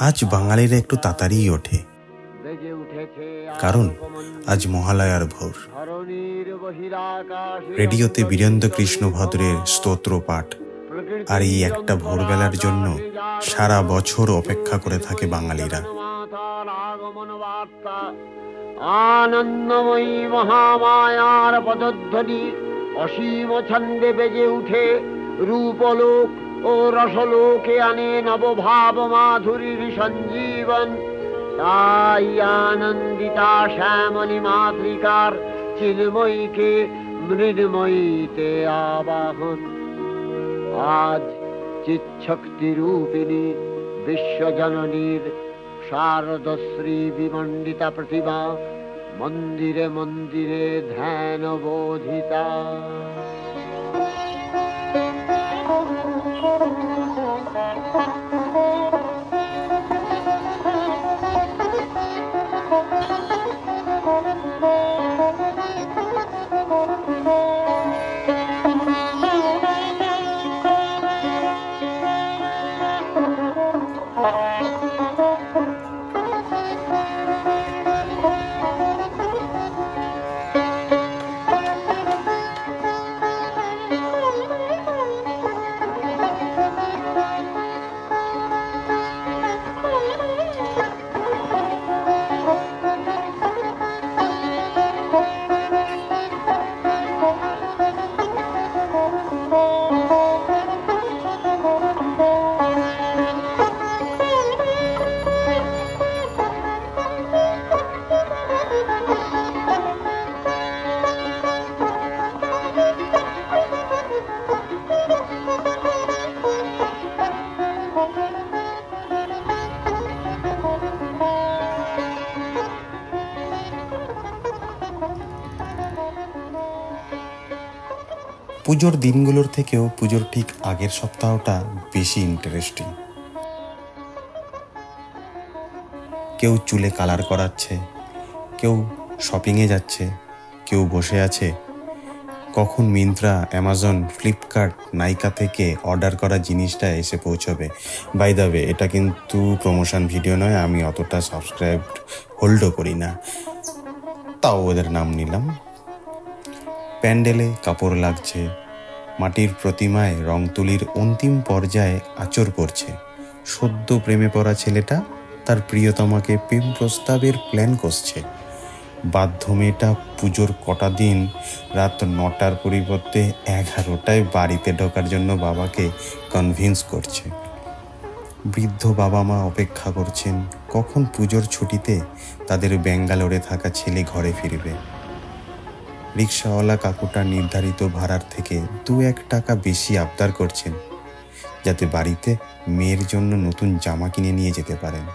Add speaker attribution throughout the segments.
Speaker 1: আজ বাঙালিরা একটু তাড়াতাড়ি ওঠে, কারণ আজ মহালয়ার ভোর। রেডিওতে বীরেন্দ্র কৃষ্ণ ভদ্রের স্তোত্র পাঠ, আর এই একটা ভোরবেলার জন্য সারা বছর অপেক্ষা করে থাকে বাঙালিরা।
Speaker 2: আনন্দময়ী মহামায়ার পদধ্বনি অসীম ছন্দে বেজে উঠে রূপলোক ও রসলোকে আনে নবভাব মাধুরীর সঞ্জীবন। তাই আনন্দিতা শ্যামলী মাতৃকার চিন্ময়ীকে মৃন্ময়ীতে আবাহন। আজ চিৎশক্তি রূপিণী বিশ্বজননীর শারদশ্রী বিমণ্ডিতা প্রতিমা মন্দিরে মন্দিরে ধ্যান বোধিতা।
Speaker 1: পুজোর দিনগুলোর থেকেও পুজোর ঠিক আগের সপ্তাহটা বেশি ইন্টারেস্টিং। কেউ চুলে কালার করাচ্ছে, কেউ শপিংয়ে যাচ্ছে, কেউ বসে আছে কখন মিন্ত্রা, অ্যামাজন, ফ্লিপকার্ট, নাইকা থেকে অর্ডার করা জিনিসটা এসে পৌঁছবে। বাই দ্য ওয়ে, এটা কিন্তু প্রমোশন ভিডিও নয়, আমি অতটা সাবস্ক্রাইব হোল্ডও করি না, তাও ওদের নাম নিলাম। প্যান্ডেলে কাপড় লাগছে, মাটির প্রতিমায় রং তুলির অন্তিম পর্যায়ে আঁচড় পড়ছে। সদ্য প্রেমে পড়া ছেলেটা তার প্রিয়তমাকে প্রেম প্রস্তাবের প্ল্যান করছে। বাধ্য মেয়েটা পুজোর কটা দিন রাত 9টার পরিবর্তে 11টায় বাড়িতে ঢোকার জন্য বাবাকে কনভিন্স করছে। বৃদ্ধ বাবা মা অপেক্ষা করছেন কখন পুজোর ছুটিতে তাদের ব্যাঙ্গালোরে থাকা ছেলে ঘরে ফিরবে। রিক্সাওয়ালা কাকুটা নির্ধারিত ভাড়ার থেকে 2-1 টাকা বেশি আবদার করছেন যাতে বাড়িতে মেয়ের জন্য নতুন জামা কিনে নিয়ে যেতে পারেন।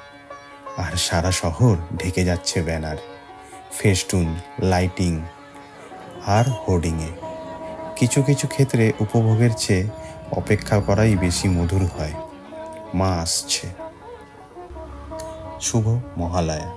Speaker 1: আর সারা শহর ঢেকে যাচ্ছে ব্যানার, ফেস্টুন, লাইটিং আর হোর্ডিংয়ে। কিছু কিছু ক্ষেত্রে উপভোগের চেয়ে অপেক্ষা করাই বেশি মধুর হয়। মা আসছে। শুভ মহালয়া।